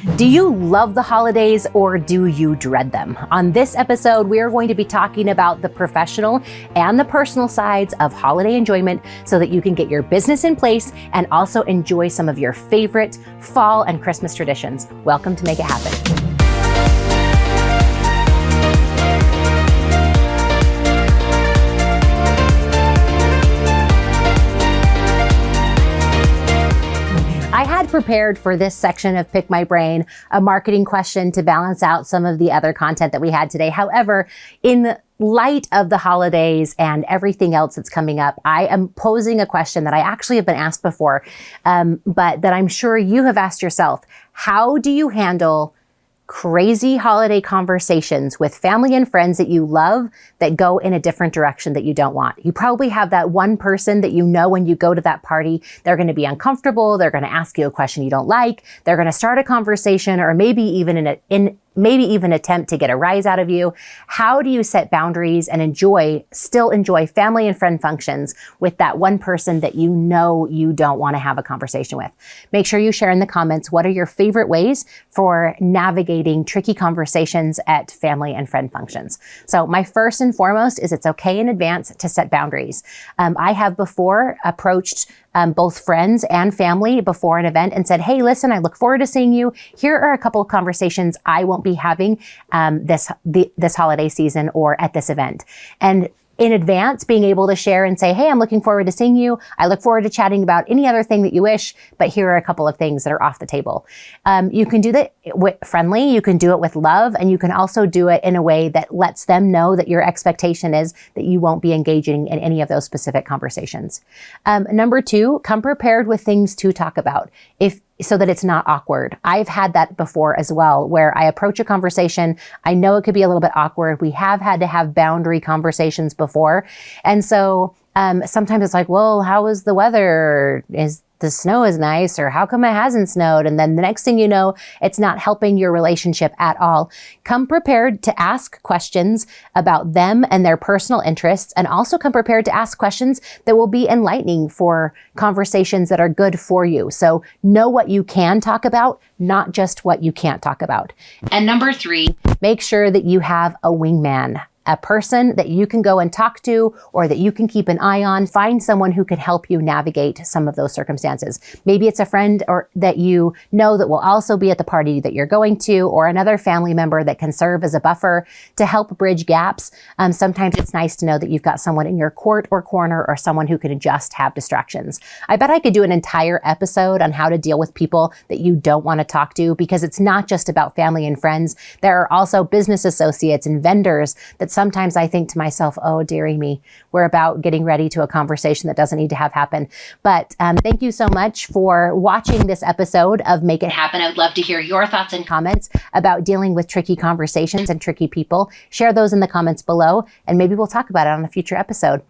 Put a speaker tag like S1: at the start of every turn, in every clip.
S1: Do you love the holidays or do you dread them? On this episode, we are going to be talking about the professional and the personal sides of holiday enjoyment so that you can get your business in place and also enjoy some of your favorite fall and Christmas traditions. Welcome to Make It Happen. I had prepared for this section of Pick My Brain a marketing question to balance out some of the other content that we had today. However, in light of the holidays and everything else that's coming up, I am posing a question that I actually have been asked before, but that I'm sure you have asked yourself. How do you handle crazy holiday conversations with family and friends that you love that go in a different direction that you don't want? You probably have that one person that you know when you go to that party, they're going to be uncomfortable. They're going to ask you a question you don't like. They're going to start a conversation or maybe even attempt to get a rise out of you. How do you set boundaries and still enjoy family and friend functions with that one person that you know you don't want to have a conversation with? Make sure you share in the comments what are your favorite ways for navigating tricky conversations at family and friend functions. So my first and foremost is it's okay in advance to set boundaries. I have before approached both friends and family before an event and said, hey, listen, I look forward to seeing you. Here are a couple of conversations I won't be having this holiday season or at this event. And in advance, being able to share and say, hey, I'm looking forward to seeing you. I look forward to chatting about any other thing that you wish, but here are a couple of things that are off the table. You can do that friendly, you can do it with love, and you can also do it in a way that lets them know that your expectation is that you won't be engaging in any of those specific conversations. Number two, come prepared with things to talk about. So that it's not awkward. I've had that before as well, where I approach a conversation. I know it could be a little bit awkward. We have had to have boundary conversations before. And so sometimes it's like, well, how is the weather? Is the snow is nice, or how come it hasn't snowed? And then the next thing you know, it's not helping your relationship at all. Come prepared to ask questions about them and their personal interests, and also come prepared to ask questions that will be enlightening for conversations that are good for you. So know what you can talk about, not just what you can't talk about. And number three, make sure that you have a wingman. A person that you can go and talk to or that you can keep an eye on. Find someone who can help you navigate some of those circumstances. Maybe it's a friend or that you know that will also be at the party that you're going to, or another family member that can serve as a buffer to help bridge gaps. Sometimes it's nice to know that you've got someone in your court or corner or someone who can just have distractions. I bet I could do an entire episode on how to deal with people that you don't want to talk to, because it's not just about family and friends. There are also business associates and vendors that sometimes I think to myself, oh, dearie me, we're about getting ready to a conversation that doesn't need to have happen. But thank you so much for watching this episode of Make It Happen. I would love to hear your thoughts and comments about dealing with tricky conversations and tricky people. Share those in the comments below, and maybe we'll talk about it on a future episode.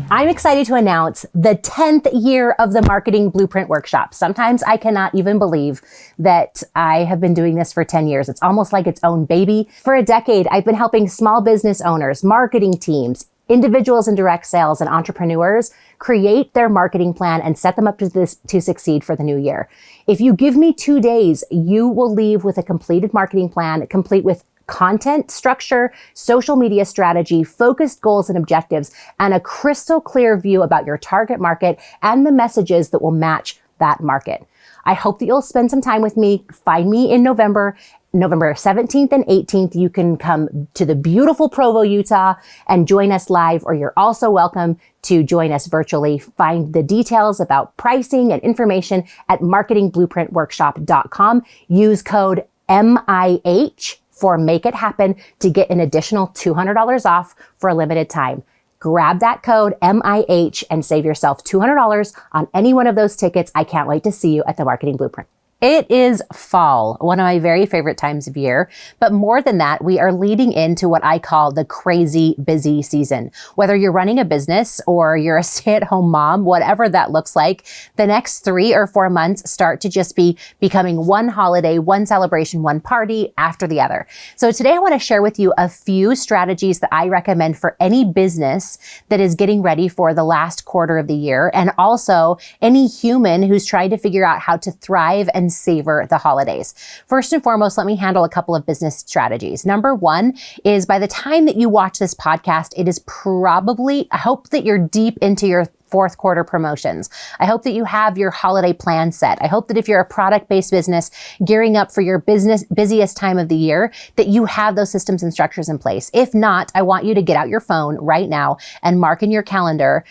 S1: I'm excited to announce the 10th year of the Marketing Blueprint Workshop. Sometimes I cannot even believe that I have been doing this for 10 years. It's almost like its own baby. For a decade, I've been helping small business owners, marketing teams, individuals in direct sales, and entrepreneurs create their marketing plan and set them up to succeed for the new year. If you give me 2 days, you will leave with a completed marketing plan, complete with content structure, social media strategy, focused goals and objectives, and a crystal clear view about your target market and the messages that will match that market. I hope that you'll spend some time with me. Find me in November 17th and 18th. You can come to the beautiful Provo, Utah and join us live, or you're also welcome to join us virtually. Find the details about pricing and information at marketingblueprintworkshop.com. Use code MIH for Make It Happen to get an additional $200 off for a limited time. Grab that code MIH and save yourself $200 on any one of those tickets. I can't wait to see you at the Marketing Blueprint. It is fall, one of my very favorite times of year. But more than that, we are leading into what I call the crazy busy season. Whether you're running a business or you're a stay-at-home mom, whatever that looks like, the next 3 or 4 months start to just be becoming one holiday, one celebration, one party after the other. So today I want to share with you a few strategies that I recommend for any business that is getting ready for the last quarter of the year, and also any human who's trying to figure out how to thrive and and savor the holidays. First and foremost, let me handle a couple of business strategies. Number one is by the time that you watch this podcast, it is probably, I hope that you're deep into your fourth quarter promotions. I hope that you have your holiday plan set. I hope that if you're a product-based business gearing up for your busiest time of the year, that you have those systems and structures in place. If not, I want you to get out your phone right now and mark in your calendar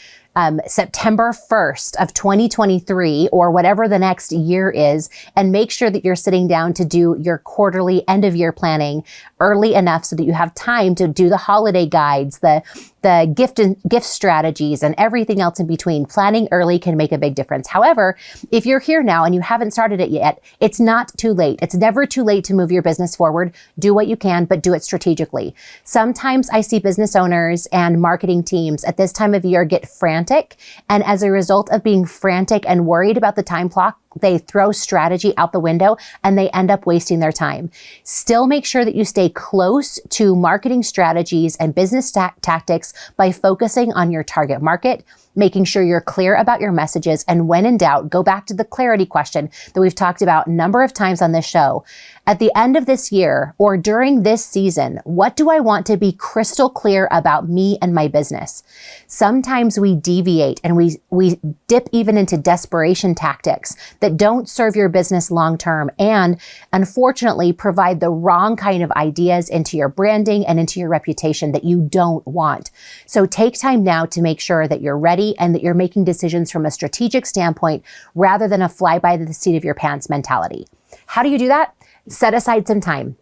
S1: September 1st of 2023 or whatever the next year is, and make sure that you're sitting down to do your quarterly end of year planning early enough so that you have time to do the holiday guides, the gift strategies and everything else in between. Planning early can make a big difference. However, if you're here now and you haven't started it yet, it's not too late. It's never too late to move your business forward. Do what you can, but do it strategically. Sometimes I see business owners and marketing teams at this time of year get frantic. And as a result of being frantic and worried about the time clock, they throw strategy out the window and they end up wasting their time. Still make sure that you stay close to marketing strategies and business tactics by focusing on your target market, making sure you're clear about your messages, and when in doubt, go back to the clarity question that we've talked about a number of times on this show. At the end of this year or during this season, what do I want to be crystal clear about me and my business? Sometimes we deviate and we dip even into desperation tactics that don't serve your business long term and unfortunately provide the wrong kind of ideas into your branding and into your reputation that you don't want. So take time now to make sure that you're ready and that you're making decisions from a strategic standpoint rather than a fly by the seat of your pants mentality. How do you do that? Set aside some time.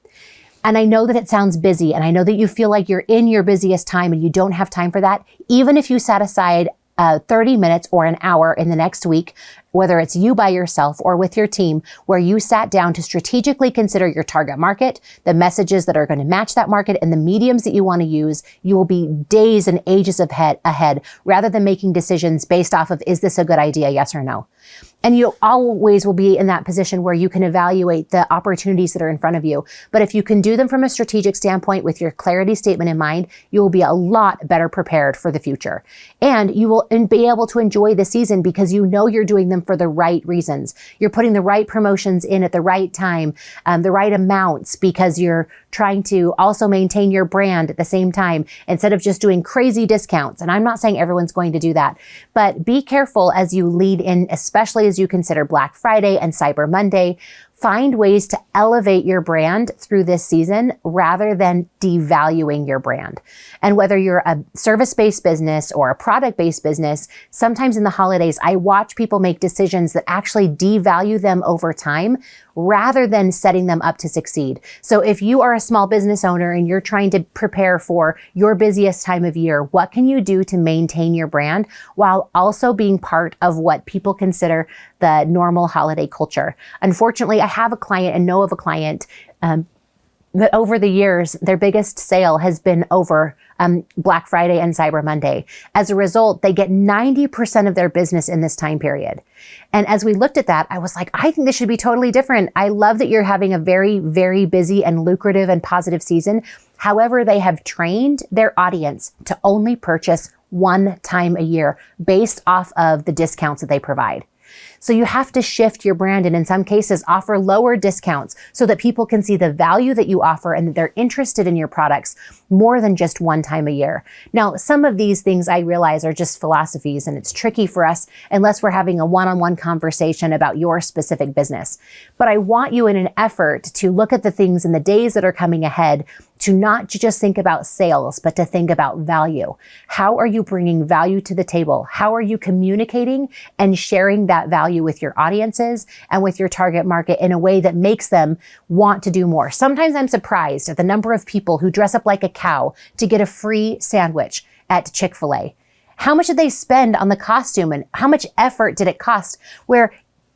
S1: And I know that it sounds busy and I know that you feel like you're in your busiest time and you don't have time for that. Even if you set aside 30 minutes or an hour in the next week, whether it's you by yourself or with your team, where you sat down to strategically consider your target market, the messages that are going to match that market, and the mediums that you want to use, you will be days and ages ahead rather than making decisions based off of, is this a good idea, yes or no? And you always will be in that position where you can evaluate the opportunities that are in front of you. But if you can do them from a strategic standpoint with your clarity statement in mind, you will be a lot better prepared for the future. And you will be able to enjoy the season because you know you're doing them for the right reasons. You're putting the right promotions in at the right time, the right amounts, because you're trying to also maintain your brand at the same time instead of just doing crazy discounts. And I'm not saying everyone's going to do that, but be careful as you lead in, especially as you consider Black Friday and Cyber Monday. Find ways to elevate your brand through this season rather than devaluing your brand. And whether you're a service-based business or a product-based business, sometimes in the holidays, I watch people make decisions that actually devalue them over time rather than setting them up to succeed. So if you are a small business owner and you're trying to prepare for your busiest time of year, what can you do to maintain your brand while also being part of what people consider the normal holiday culture? Unfortunately, I have a client and know of a client that over the years, their biggest sale has been over Black Friday and Cyber Monday. As a result, they get 90% of their business in this time period. And as we looked at that, I was like, I think this should be totally different. I love that you're having a very, very busy and lucrative and positive season. However, they have trained their audience to only purchase one time a year based off of the discounts that they provide. So you have to shift your brand and in some cases offer lower discounts so that people can see the value that you offer and that they're interested in your products more than just one time a year. Now, some of these things I realize are just philosophies and it's tricky for us unless we're having a one-on-one conversation about your specific business. But I want you in an effort to look at the things in the days that are coming ahead to not just think about sales, but to think about value. How are you bringing value to the table? How are you communicating and sharing that value with your audiences and with your target market in a way that makes them want to do more? Sometimes I'm surprised at the number of people who dress up like a cow to get a free sandwich at Chick-fil-A. How much did they spend on the costume and how much effort did it cost? Where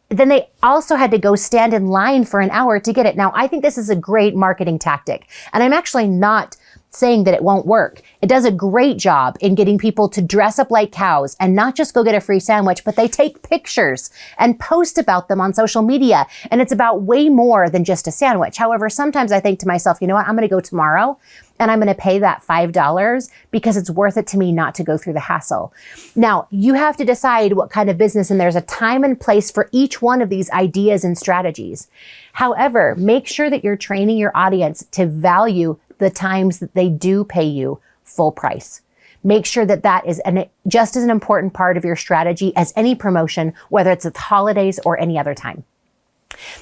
S1: then they also had to go stand in line for an hour to get it. Now, I think this is a great marketing tactic. And I'm actually not saying that it won't work. It does a great job in getting people to dress up like cows and not just go get a free sandwich, but they take pictures and post about them on social media. And it's about way more than just a sandwich. However, sometimes I think to myself, you know what, I'm going to go tomorrow and I'm going to pay that $5 because it's worth it to me not to go through the hassle. Now, you have to decide what kind of business, and there's a time and place for each one of these ideas and strategies. However, make sure that you're training your audience to value the times that they do pay you full price. Make sure that that is just as an important part of your strategy as any promotion, whether it's at the holidays or any other time.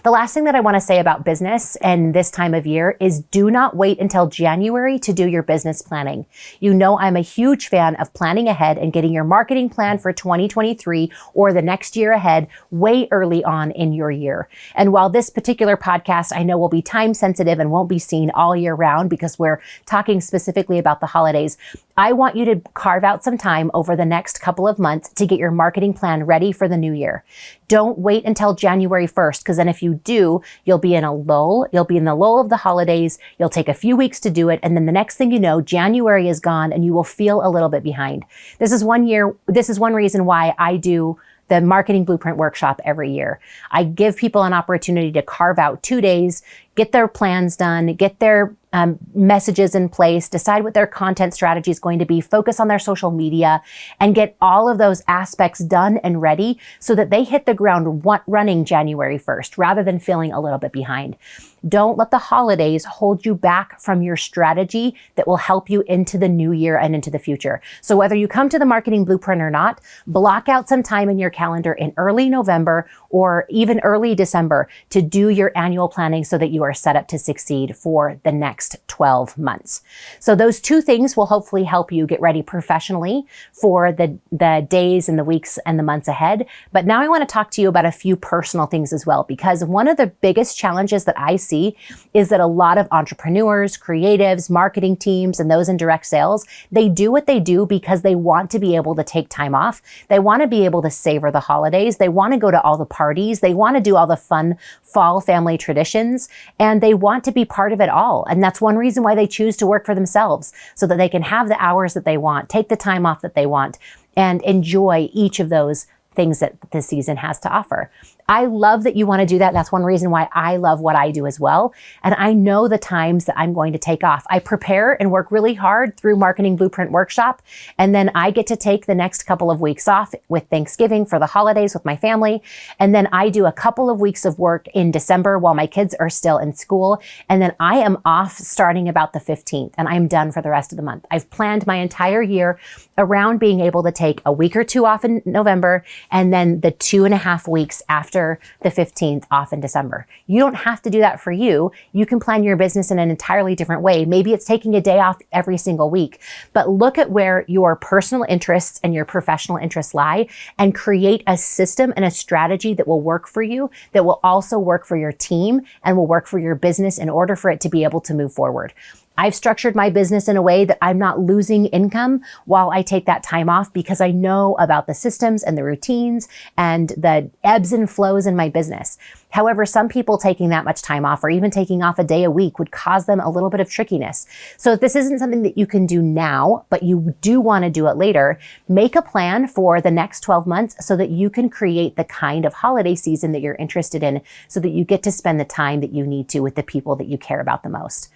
S1: The last thing that I want to say about business and this time of year is do not wait until January to do your business planning. You know, I'm a huge fan of planning ahead and getting your marketing plan for 2023 or the next year ahead way early on in your year. And while this particular podcast I know will be time sensitive and won't be seen all year round because we're talking specifically about the holidays, I want you to carve out some time over the next couple of months to get your marketing plan ready for the new year. Don't wait until January 1st, because then if you do, you'll be in a lull. You'll be in the lull of the holidays. You'll take a few weeks to do it. And then the next thing you know, January is gone and you will feel a little bit behind. This is one reason why I do the marketing blueprint workshop every year. I give people an opportunity to carve out 2 days, get their plans done, get their messages in place, decide what their content strategy is going to be, focus on their social media, and get all of those aspects done and ready so that they hit the ground running January 1st rather than feeling a little bit behind. Don't let the holidays hold you back from your strategy that will help you into the new year and into the future. So whether you come to the marketing blueprint or not, block out some time in your calendar in early November or even early December to do your annual planning so that you are set up to succeed for the next 12 months. So those two things will hopefully help you get ready professionally for the days and the weeks and the months ahead. But now I want to talk to you about a few personal things as well, because one of the biggest challenges that I see is that a lot of entrepreneurs, creatives, marketing teams, and those in direct sales, they do what they do because they want to be able to take time off. They want to be able to savor the holidays. They want to go to all the parties. They want to do all the fun fall family traditions, and they want to be part of it all. And that's one reason why they choose to work for themselves, so that they can have the hours that they want, take the time off that they want, and enjoy each of those things that the season has to offer. I love that you want to do that. That's one reason why I love what I do as well. And I know the times that I'm going to take off. I prepare and work really hard through Marketing Blueprint Workshop. And then I get to take the next couple of weeks off with Thanksgiving for the holidays with my family. And then I do a couple of weeks of work in December while my kids are still in school. And then I am off starting about the 15th and I'm done for the rest of the month. I've planned my entire year around being able to take a week or two off in November and then the 2.5 weeks after the 15th off in December. You don't have to do that for you. You can plan your business in an entirely different way. Maybe it's taking a day off every single week, but look at where your personal interests and your professional interests lie and create a system and a strategy that will work for you, that will also work for your team and will work for your business in order for it to be able to move forward. I've structured my business in a way that I'm not losing income while I take that time off because I know about the systems and the routines and the ebbs and flows in my business. However, some people taking that much time off or even taking off a day a week would cause them a little bit of trickiness. So if this isn't something that you can do now, but you do want to do it later, make a plan for the next 12 months so that you can create the kind of holiday season that you're interested in so that you get to spend the time that you need to with the people that you care about the most.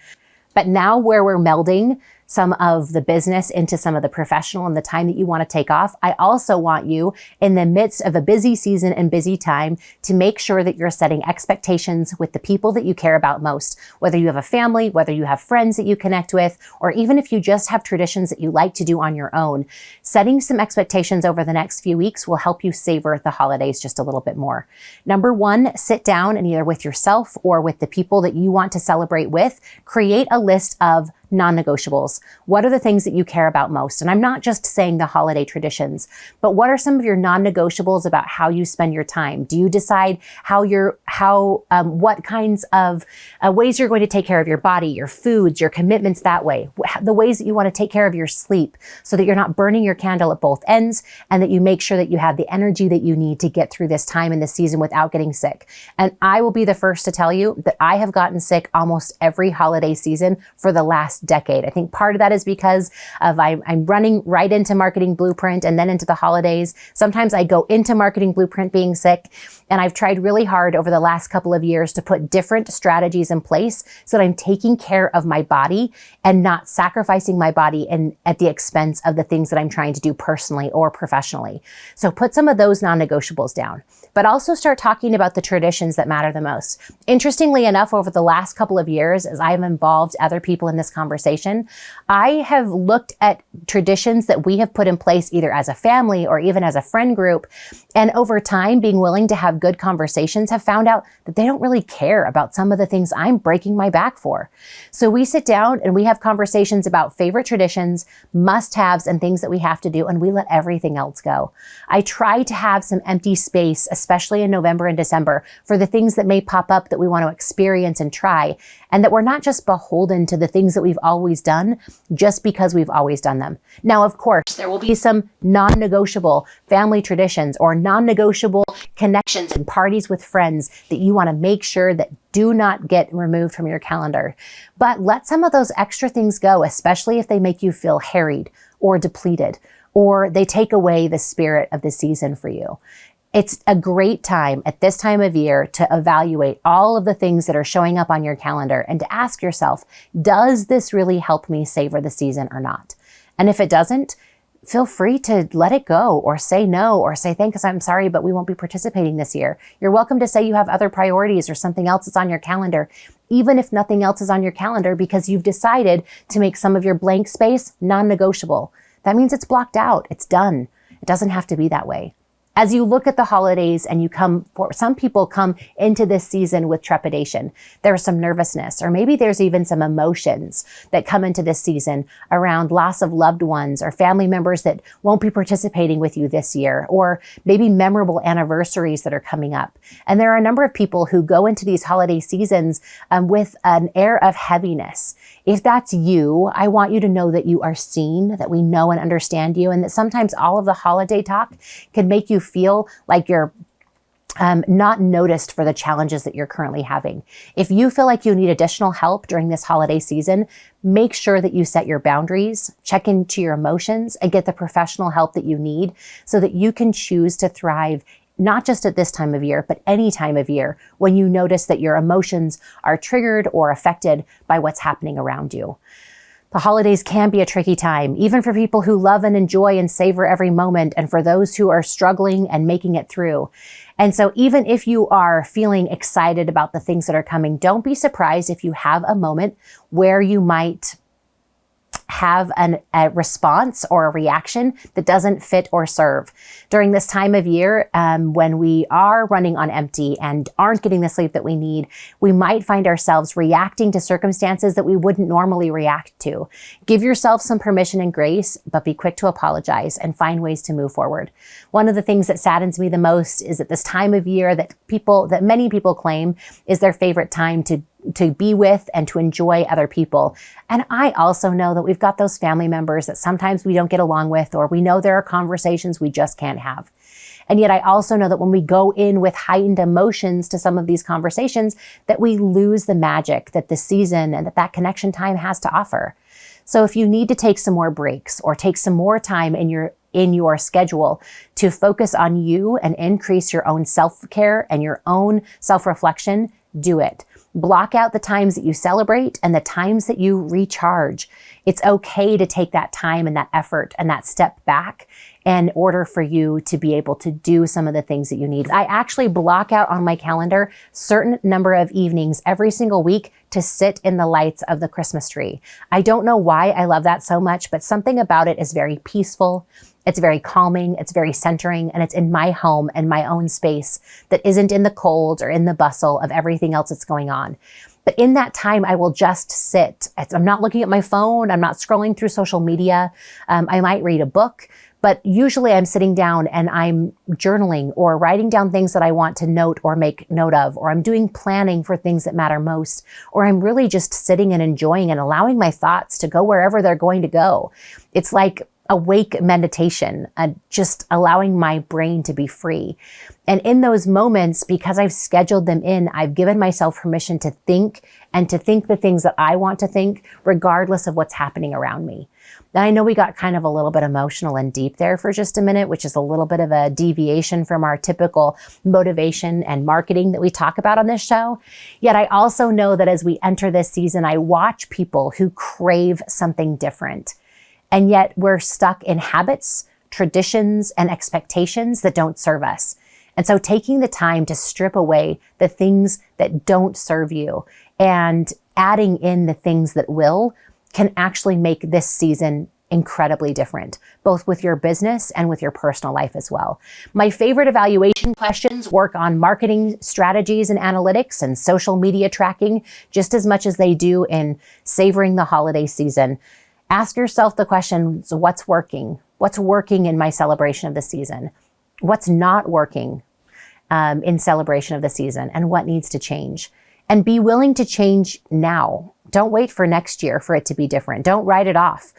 S1: But now where we're melding some of the business into some of the professional and the time that you want to take off, I also want you in the midst of a busy season and busy time to make sure that you're setting expectations with the people that you care about most, whether you have a family, whether you have friends that you connect with, or even if you just have traditions that you like to do on your own. Setting some expectations over the next few weeks will help you savor the holidays just a little bit more. Number one, sit down and either with yourself or with the people that you want to celebrate with, create a list of non-negotiables. What are the things that you care about most? And I'm not just saying the holiday traditions, but what are some of your non-negotiables about how you spend your time? Do you decide what kinds of ways you're going to take care of your body, your foods, your commitments that way, the ways that you want to take care of your sleep so that you're not burning your candle at both ends and that you make sure that you have the energy that you need to get through this time in this season without getting sick. And I will be the first to tell you that I have gotten sick almost every holiday season for the last last decade. I think part of that is because of I'm running right into Marketing Blueprint and then into the holidays. Sometimes I go into Marketing Blueprint being sick, and I've tried really hard over the last couple of years to put different strategies in place so that I'm taking care of my body and not sacrificing my body at the expense of the things that I'm trying to do personally or professionally. So put some of those non-negotiables down, but also start talking about the traditions that matter the most. Interestingly enough, over the last couple of years, as I've involved other people in this conversation, I have looked at traditions that we have put in place either as a family or even as a friend group. And over time, being willing to have good conversations, have found out that they don't really care about some of the things I'm breaking my back for. So we sit down and we have conversations about favorite traditions, must-haves, and things that we have to do, and we let everything else go. I try to have some empty space, especially in November and December, for the things that may pop up that we want to experience and try, and that we're not just beholden to the things that we've always done just because we've always done them. Now, of course, there will be some non-negotiable family traditions or non-negotiable connections and parties with friends that you want to make sure that do not get removed from your calendar. But let some of those extra things go, especially if they make you feel harried or depleted, or they take away the spirit of the season for you. It's a great time at this time of year to evaluate all of the things that are showing up on your calendar and to ask yourself, does this really help me savor the season or not? And if it doesn't, feel free to let it go or say no or say, thanks, I'm sorry, but we won't be participating this year. You're welcome to say you have other priorities or something else that's on your calendar, even if nothing else is on your calendar, because you've decided to make some of your blank space non-negotiable. That means it's blocked out. It's done. It doesn't have to be that way. As you look at the holidays and some people come into this season with trepidation. There's some nervousness, or maybe there's even some emotions that come into this season around loss of loved ones or family members that won't be participating with you this year, or maybe memorable anniversaries that are coming up. And there are a number of people who go into these holiday seasons with an air of heaviness. If that's you, I want you to know that you are seen, that we know and understand you, and that sometimes all of the holiday talk can make you feel like you're not noticed for the challenges that you're currently having. If you feel like you need additional help during this holiday season, make sure that you set your boundaries, check into your emotions, and get the professional help that you need so that you can choose to thrive, not just at this time of year, but any time of year when you notice that your emotions are triggered or affected by what's happening around you. The holidays can be a tricky time, even for people who love and enjoy and savor every moment, and for those who are struggling and making it through. And so even if you are feeling excited about the things that are coming, don't be surprised if you have a moment where you might have a response or a reaction that doesn't fit or serve. During this time of year, when we are running on empty and aren't getting the sleep that we need, we might find ourselves reacting to circumstances that we wouldn't normally react to. Give yourself some permission and grace, but be quick to apologize and find ways to move forward. One of the things that saddens me the most is at this time of year that many people claim is their favorite time to be with and to enjoy other people. And I also know that we've got those family members that sometimes we don't get along with, or we know there are conversations we just can't have. And yet I also know that when we go in with heightened emotions to some of these conversations, that we lose the magic that the season and that connection time has to offer. So if you need to take some more breaks or take some more time in your schedule to focus on you and increase your own self-care and your own self-reflection, do it. Block out the times that you celebrate and the times that you recharge. It's okay to take that time and that effort and that step back in order for you to be able to do some of the things that you need. I actually block out on my calendar certain number of evenings every single week to sit in the lights of the Christmas tree. I don't know why I love that so much, but something about it is very peaceful. It's very calming, it's very centering, and it's in my home and my own space that isn't in the cold or in the bustle of everything else that's going on. But in that time, I will just sit. I'm not looking at my phone. I'm not scrolling through social media. I might read a book, but usually I'm sitting down and I'm journaling or writing down things that I want to note or make note of, or I'm doing planning for things that matter most, or I'm really just sitting and enjoying and allowing my thoughts to go wherever they're going to go. It's like awake meditation, just allowing my brain to be free. And in those moments, because I've scheduled them in, I've given myself permission to think and to think the things that I want to think, regardless of what's happening around me. Now, I know we got kind of a little bit emotional and deep there for just a minute, which is a little bit of a deviation from our typical motivation and marketing that we talk about on this show. Yet I also know that as we enter this season, I watch people who crave something different. And yet we're stuck in habits, traditions, and expectations that don't serve us. And so taking the time to strip away the things that don't serve you and adding in the things that will can actually make this season incredibly different, both with your business and with your personal life as well. My favorite evaluation questions work on marketing strategies and analytics and social media tracking just as much as they do in savoring the holiday season. Ask yourself the question, so what's working? What's working in my celebration of the season? What's not working in celebration of the season? And what needs to change? And be willing to change now. Don't wait for next year for it to be different. Don't write it off.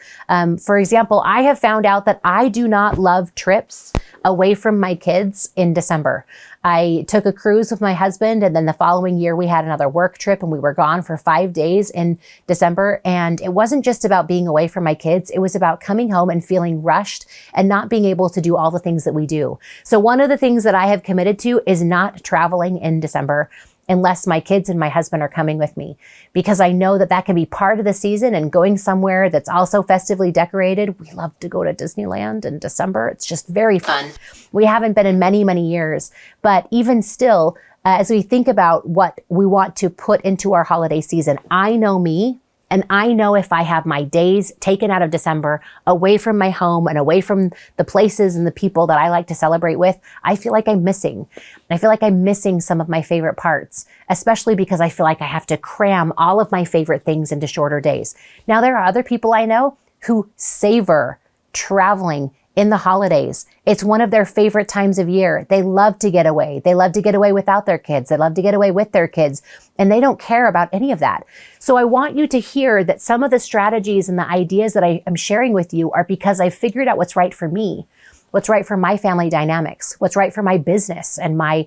S1: For example, I have found out that I do not love trips away from my kids in December. I took a cruise with my husband, and then the following year we had another work trip, and we were gone for 5 days in December. And it wasn't just about being away from my kids. It was about coming home and feeling rushed and not being able to do all the things that we do. So one of the things that I have committed to is not traveling in December unless my kids and my husband are coming with me, because I know that that can be part of the season, and going somewhere that's also festively decorated. We love to go to Disneyland in December. It's just very fun. We haven't been in many, many years, but even still, as we think about what we want to put into our holiday season, I know me, and I know if I have my days taken out of December away from my home and away from the places and the people that I like to celebrate with, I feel like I'm missing. I feel like I'm missing some of my favorite parts, especially because I feel like I have to cram all of my favorite things into shorter days. Now, there are other people I know who savor traveling in the holidays. It's one of their favorite times of year. They love to get away. They love to get away without their kids. They love to get away with their kids, and they don't care about any of that. So I want you to hear that some of the strategies and the ideas that I am sharing with you are because I figured out what's right for me, what's right for my family dynamics, what's right for my business and my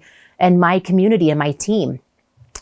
S1: community and my team.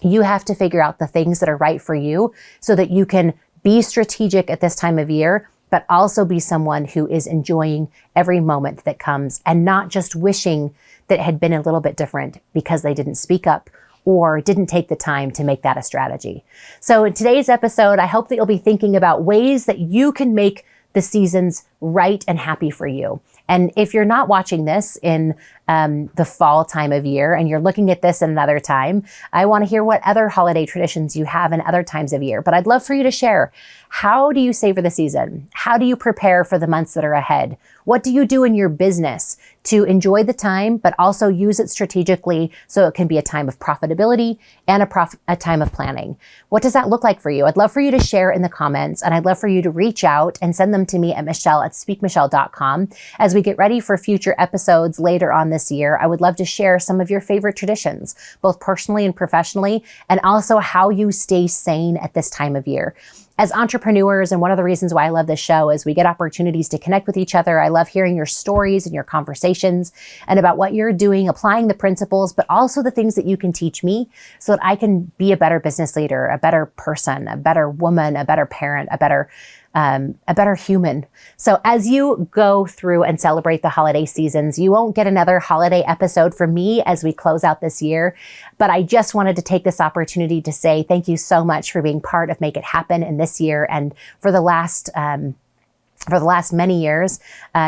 S1: You have to figure out the things that are right for you so that you can be strategic at this time of year, but also be someone who is enjoying every moment that comes and not just wishing that it had been a little bit different because they didn't speak up or didn't take the time to make that a strategy. So in today's episode, I hope that you'll be thinking about ways that you can make the seasons right and happy for you. And if you're not watching this in the fall time of year and you're looking at this at another time, I want to hear what other holiday traditions you have in other times of year. But I'd love for you to share, how do you savor the season? How do you prepare for the months that are ahead? What do you do in your business to enjoy the time, but also use it strategically so it can be a time of profitability and a time of planning? What does that look like for you? I'd love for you to share in the comments, and I'd love for you to reach out and send them to me at michelle@speakmichelle.com. As we get ready for future episodes later on this year, I would love to share some of your favorite traditions, both personally and professionally, and also how you stay sane at this time of year. As entrepreneurs, and one of the reasons why I love this show is we get opportunities to connect with each other. I love hearing your stories and your conversations and about what you're doing, applying the principles, but also the things that you can teach me so that I can be a better business leader, a better person, a better woman, a better parent, a better human. So as you go through and celebrate the holiday seasons, you won't get another holiday episode from me as we close out this year. But I just wanted to take this opportunity to say thank you so much for being part of Make It Happen in this year and for the last many years,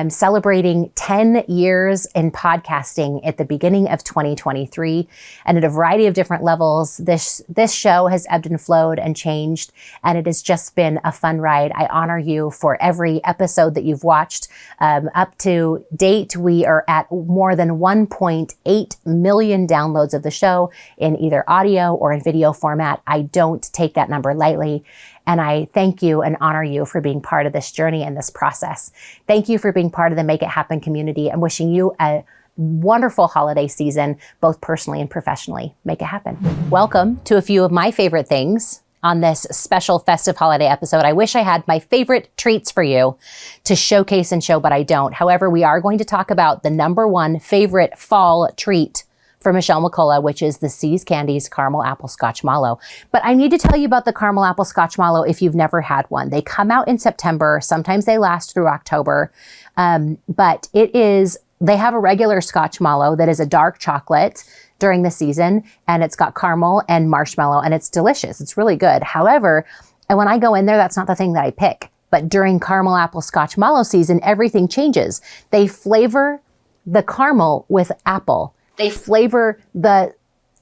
S1: celebrating 10 years in podcasting at the beginning of 2023. And at a variety of different levels, this show has ebbed and flowed and changed, and it has just been a fun ride. I honor you for every episode that you've watched. Up to date, we are at more than 1.8 million downloads of the show in either audio or in video format. I don't take that number lightly. And I thank you and honor you for being part of this journey and this process. Thank you for being part of the Make It Happen community. I'm wishing you a wonderful holiday season, both personally and professionally. Make it happen. Welcome to a few of my favorite things on this special festive holiday episode. I wish I had my favorite treats for you to showcase and show, but I don't. However, we are going to talk about the number one favorite fall treat for Michelle McCullough, which is the See's Candies Caramel Apple Scotch Mallow. But I need to tell you about the Caramel Apple Scotch Mallow if you've never had one. They come out in September. Sometimes they last through October. But they have a regular Scotch Mallow that is a dark chocolate during the season, and it's got caramel and marshmallow, and it's delicious. It's really good. However, and when I go in there, that's not the thing that I pick. But during Caramel Apple Scotch Mallow season, everything changes. They flavor the caramel with apple. They flavor the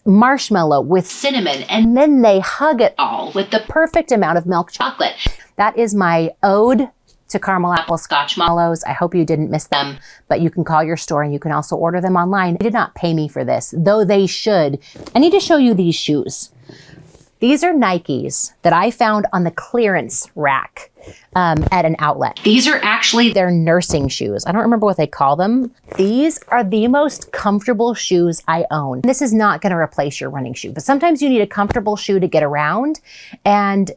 S1: marshmallow with cinnamon, and then they hug it all with the perfect amount of milk chocolate. That is my ode to Caramel Apple Scotch Mallows. I hope you didn't miss them, but you can call your store and you can also order them online. They did not pay me for this, though they should. I need to show you these shoes. These are Nikes that I found on the clearance rack at an outlet. These are actually their nursing shoes. I don't remember what they call them. These are the most comfortable shoes I own. This is not going to replace your running shoe, but sometimes you need a comfortable shoe to get around, and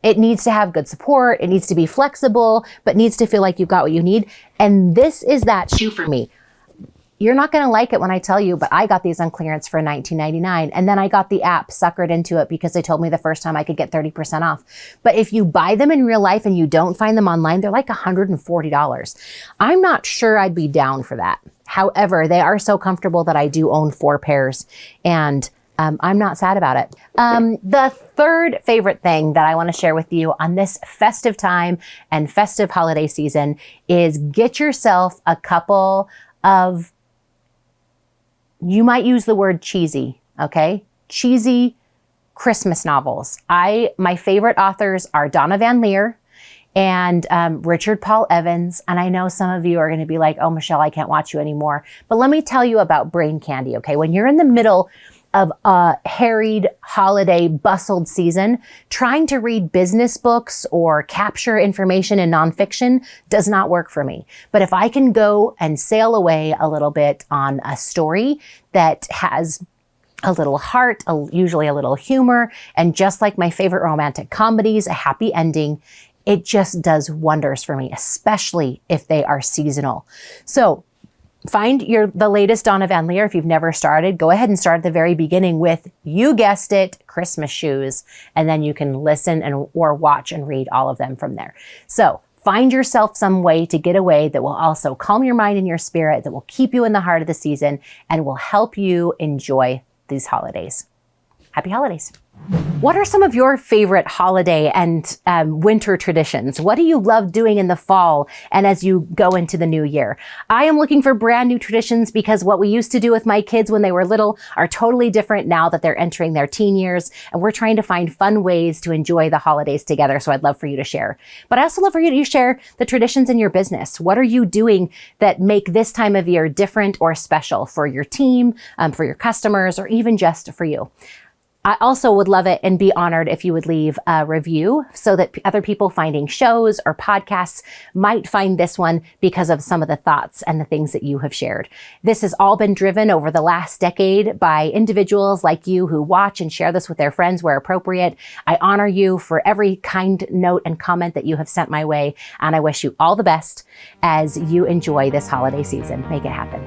S1: it needs to have good support. It needs to be flexible, but needs to feel like you've got what you need. And this is that shoe for me. You're not going to like it when I tell you, but I got these on clearance for $19.99. And then I got the app suckered into it because they told me the first time I could get 30% off. But if you buy them in real life and you don't find them online, they're like $140. I'm not sure I'd be down for that. However, they are so comfortable that I do own 4 pairs, and I'm not sad about it. The third favorite thing that I want to share with you on this festive time and festive holiday season is get yourself a couple of, you might use the word cheesy, okay? Cheesy Christmas novels. My favorite authors are Donna Van Leer and Richard Paul Evans. And I know some of you are going to be like, oh, Michelle, I can't watch you anymore. But let me tell you about Brain Candy, okay? When you're in the middle of a harried holiday bustled season, trying to read business books or capture information in nonfiction does not work for me. But if I can go and sail away a little bit on a story that has a little heart, usually a little humor, and just like my favorite romantic comedies, a happy ending, it just does wonders for me, especially if they are seasonal. So find the latest Donna Van Leer. If you've never started, go ahead and start at the very beginning with, you guessed it, Christmas shoes. And then you can listen or watch and read all of them from there. So find yourself some way to get away that will also calm your mind and your spirit, that will keep you in the heart of the season and will help you enjoy these holidays. Happy holidays. What are some of your favorite holiday and winter traditions? What do you love doing in the fall and as you go into the new year? I am looking for brand new traditions because what we used to do with my kids when they were little are totally different now that they're entering their teen years. And we're trying to find fun ways to enjoy the holidays together. So I'd love for you to share. But I also love for you to share the traditions in your business. What are you doing that make this time of year different or special for your team, for your customers, or even just for you? I also would love it and be honored if you would leave a review so that other people finding shows or podcasts might find this one because of some of the thoughts and the things that you have shared. This has all been driven over the last decade by individuals like you who watch and share this with their friends where appropriate. I honor you for every kind note and comment that you have sent my way, and I wish you all the best as you enjoy this holiday season. Make it happen.